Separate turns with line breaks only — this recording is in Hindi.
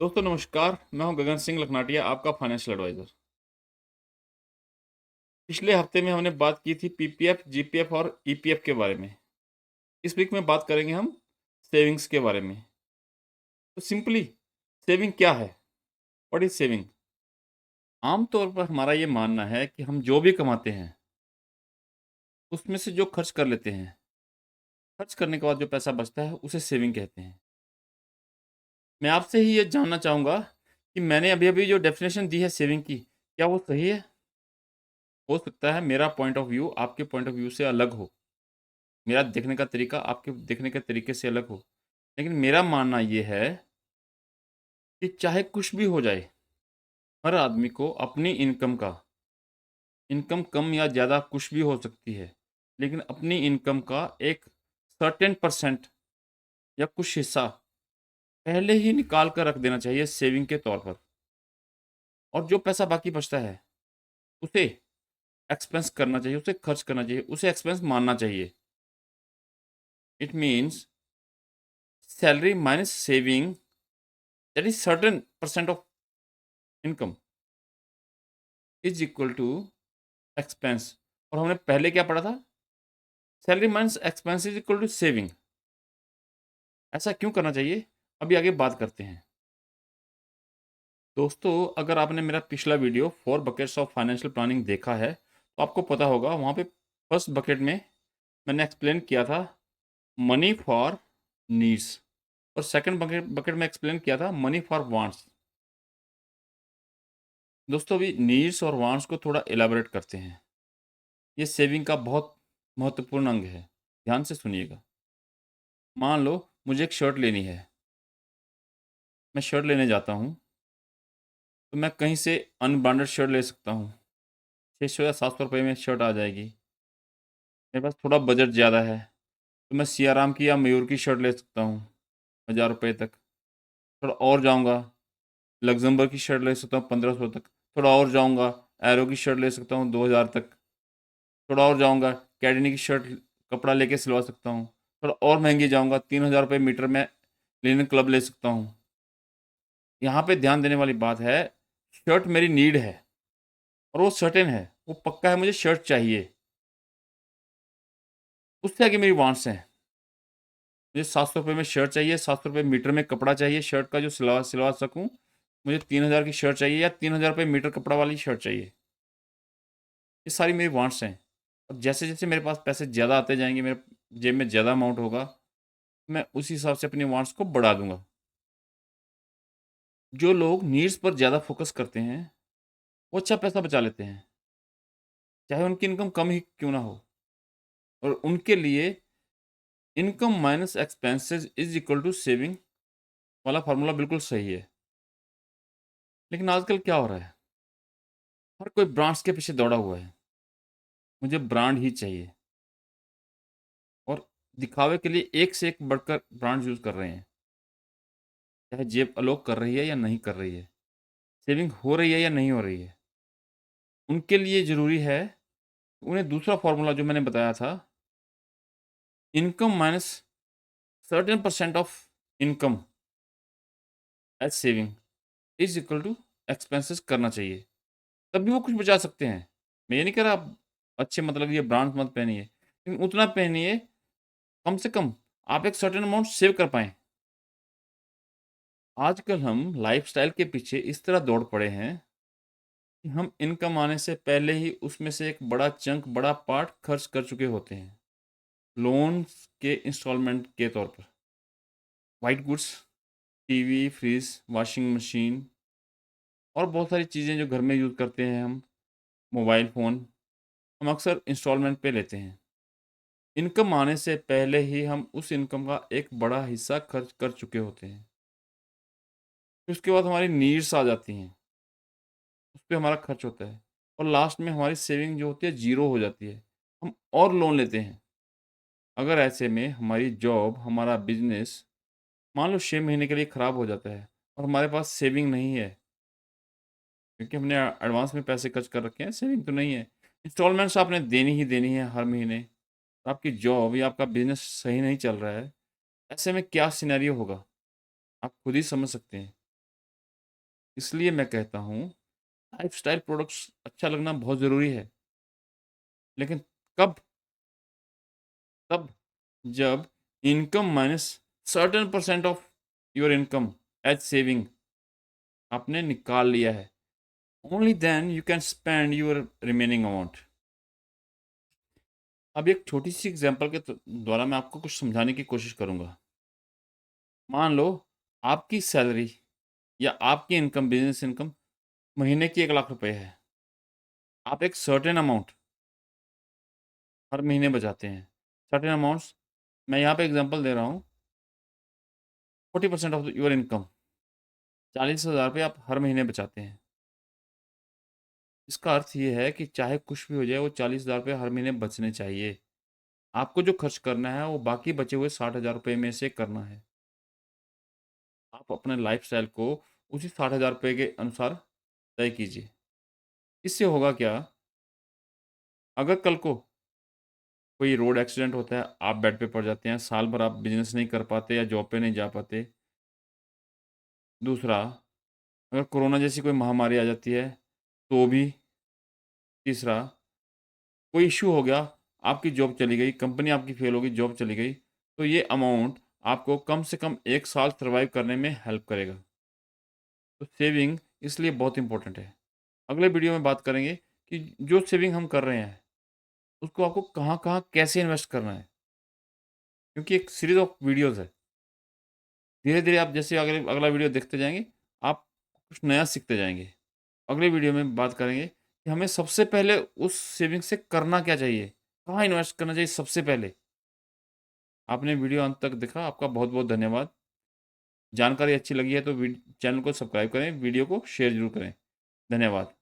दोस्तों नमस्कार, मैं हूं गगन सिंह लखनाटिया, आपका फाइनेंशियल एडवाइज़र। पिछले हफ्ते में हमने बात की थी पीपीएफ, जीपीएफ और ईपीएफ के बारे में। इस वीक में बात करेंगे हम सेविंग्स के बारे में। तो सिंपली सेविंग क्या है? What is saving? आम तौर पर हमारा ये मानना है कि हम जो भी कमाते हैं, उसमें से जो खर्च कर लेते हैं, खर्च करने के बाद जो पैसा बचता है, उसे सेविंग कहते हैं। मैं आपसे ही ये जानना चाहूँगा कि मैंने अभी-अभी जो डेफ़िनेशन दी है सेविंग की, क्या वो सही है? हो सकता है मेरा पॉइंट ऑफ व्यू आपके पॉइंट ऑफ व्यू से अलग हो। मेरा देखने का तरीका आपके देखने के तरीके से अलग हो। लेकिन मेरा मानना ये है कि चाहे कुछ भी हो जाए, हर आदमी को अपनी इनकम कम या ज़्यादा कुछ भी हो सकती है, लेकिन अपनी इनकम का एक सर्टेन परसेंट या कुछ हिस्सा पहले ही निकाल कर रख देना चाहिए सेविंग के तौर पर। और जो पैसा बाकी बचता है, उसे एक्सपेंस करना चाहिए, उसे खर्च करना चाहिए, उसे एक्सपेंस मानना चाहिए। It means salary minus saving, that is certain percent of income is equal to expense. और हमने पहले क्या पढ़ा था? Salary minus expense is equal to saving. ऐसा क्यों करना चाहिए? अभी आगे बात करते हैं। दोस्तों, अगर आपने मेरा पिछला video 4 buckets of financial planning देखा है, तो आपको पता होगा वहाँ पे फर्स्ट बकेट में मैंने एक्सप्लेन किया था मनी फॉर नीड्स, और सेकंड बकेट बकेट में एक्सप्लेन किया था मनी फॉर वांट्स। दोस्तों, अभी नीड्स और वांट्स को थोड़ा एलाबोरेट करते हैं। ये सेविंग का बहुत महत्वपूर्ण अंग है। ध्यान से सुनिएगा। मान लो मुझे एक शर्ट लेनी है। मैं शर्ट लेने जाता हूँ, तो मैं कहीं से अनब्रांडेड शर्ट ले सकता हूँ। 600 या 700 रुपये में शर्ट आ जाएगी। मेरे पास थोड़ा बजट ज़्यादा है, तो मैं सियाराम की या मयूर की शर्ट ले सकता हूँ 1000 रुपये तक। थोड़ा और जाऊँगा, लग्जमबर्ग की शर्ट ले सकता हूँ 1500 तक। थोड़ा और जाऊँगा, एरो की शर्ट ले सकता हूँ 2000 तक। थोड़ा और जाऊँगा, कैडिनी की शर्ट कपड़ा लेके सिलवा सकता हूँ। थोड़ा और महंगी जाऊँगा, 3000 रुपये मीटर में लिनन क्लब ले सकता हूँ। यहाँ पे ध्यान देने वाली बात है, शर्ट मेरी नीड है और वो सर्टेन है, वो पक्का है, मुझे शर्ट चाहिए। उससे आगे मेरी वांट्स हैं। मुझे 700 रुपये में शर्ट चाहिए, 700 रुपये मीटर में कपड़ा चाहिए शर्ट का जो सिलवा सिलवा सकूँ। मुझे 3000 की शर्ट चाहिए या 3000 रुपये मीटर कपड़ा वाली शर्ट चाहिए। ये सारी मेरी वांट्स हैं। और जैसे जैसे मेरे पास पैसे ज़्यादा आते जाएंगे, मेरे जेब में ज़्यादा अमाउंट होगा, मैं उसी हिसाब से अपनी वांट्स को बढ़ा दूंगा। जो लोग नीड्स पर ज़्यादा फोकस करते हैं, वो अच्छा पैसा बचा लेते हैं, चाहे उनकी इनकम कम ही क्यों ना हो। और उनके लिए income minus expenses is equal to saving वाला फार्मूला बिल्कुल सही है। लेकिन आजकल क्या हो रहा है? हर कोई ब्रांड्स के पीछे दौड़ा हुआ है। मुझे ब्रांड ही चाहिए, और दिखावे के लिए एक से एक बढ़कर ब्रांड यूज़ कर रहे हैं। चाहे जेब अलोक कर रही है या नहीं कर रही है, सेविंग हो रही है या नहीं हो रही है, उनके लिए ज़रूरी है उन्हें दूसरा फार्मूला जो मैंने बताया था, income minus certain percent of income as saving is equal to expenses करना चाहिए। तभी वो कुछ बचा सकते हैं। मैं ये नहीं कह रहा आप अच्छे मतलब ये ब्रांड मत पहनिए, लेकिन उतना पहनिए कम से कम आप एक सर्टेन अमाउंट सेव कर पाएँ। आजकल हम लाइफ़स्टाइल के पीछे इस तरह दौड़ पड़े हैं कि हम इनकम आने से पहले ही उसमें से एक बड़ा चंक, बड़ा पार्ट खर्च कर चुके होते हैं। लोन्स के इंस्टॉलमेंट के तौर पर। White goods, TV, fridge, washing machine और बहुत सारी चीज़ें जो घर में यूज़ करते हैं हम, मोबाइल फ़ोन, हम अक्सर इंस्टॉलमेंट पे लेते हैं। इनकम आने से पहले ही हम उस इनकम का एक बड़ा हिस्सा खर्च कर चुके होते हैं। फिर उसके बाद हमारी नीड्स आ जाती हैं, उस पे हमारा खर्च होता है, और लास्ट में हमारी सेविंग जो होती है ज़ीरो हो जाती है। हम और लोन लेते हैं। अगर ऐसे में हमारी जॉब, हमारा बिज़नेस मान लो 6 महीने के लिए ख़राब हो जाता है और हमारे पास सेविंग नहीं है, क्योंकि हमने एडवांस में पैसे खर्च कर रखे हैं, सेविंग तो नहीं है। इंस्टॉलमेंट्स आपने देनी ही देनी है हर महीने। तो आपकी जॉब या आपका बिज़नेस सही नहीं चल रहा है, ऐसे में क्या सिनेरियो होगा, आप खुद ही समझ सकते हैं। इसलिए मैं कहता हूँ लाइफ़स्टाइल प्रोडक्ट्स अच्छा लगना बहुत ज़रूरी है, लेकिन कब? तब जब income minus certain percent of your income as saving आपने निकाल लिया है। Only then you can spend your remaining amount. अब एक छोटी सी एग्जांपल के द्वारा मैं आपको कुछ समझाने की कोशिश करूंगा। मान लो आपकी सैलरी या आपकी इनकम, बिजनेस इनकम महीने की 1 लाख रुपए है। आप एक सर्टेन अमाउंट हर महीने बचाते हैं। सर्टेन अमाउंट्स, मैं यहाँ पे एग्जांपल दे रहा हूँ। 40% ऑफ योर इनकम, 40,000 रुपये आप हर महीने बचाते हैं। इसका अर्थ ये है कि चाहे कुछ भी हो जाए, वो 40,000 रुपये हर महीने बचने चाहिए। आपको जो खर्च करना है, वो बाकी बचे हुए 60,000 रुपये में से करना है। आप अपने लाइफ़स्टाइल को उसी 60,000 रुपये के अनुसार तय कीजिए। इससे होगा क्या, अगर कल को कोई रोड एक्सीडेंट होता है, आप बेड पे पड़ जाते हैं, साल भर आप बिज़नेस नहीं कर पाते या जॉब पे नहीं जा पाते। दूसरा, अगर कोरोना जैसी कोई महामारी आ जाती है, तो भी। तीसरा, कोई इश्यू हो गया, आपकी जॉब चली गई, कंपनी आपकी फेल हो गई, जॉब चली गई, तो ये अमाउंट आपको कम से कम 1 साल सर्वाइव करने में हेल्प करेगा। तो सेविंग इसलिए बहुत इंपॉर्टेंट है। अगले वीडियो में बात करेंगे कि जो सेविंग हम कर रहे हैं, उसको आपको कहाँ-कहाँ कैसे इन्वेस्ट करना है, क्योंकि एक सीरीज़ ऑफ वीडियोज़ है। धीरे-धीरे आप जैसे अगला वीडियो देखते जाएँगे, आप कुछ नया सीखते जाएँगे। अगले वीडियो में बात करेंगे कि हमें सबसे पहले उस सेविंग से करना क्या चाहिए? कहाँ इन्वेस्ट करना चाहिए सबसे पहले? आपने वीडियो अंत तक देखा, आपका बहुत-बहुत धन्यवाद। जानकारी अच्छी लगी है तो चैनल को सब्सक्राइब करें, वीडियो को शेयर ज़रूर करें। धन्यवाद।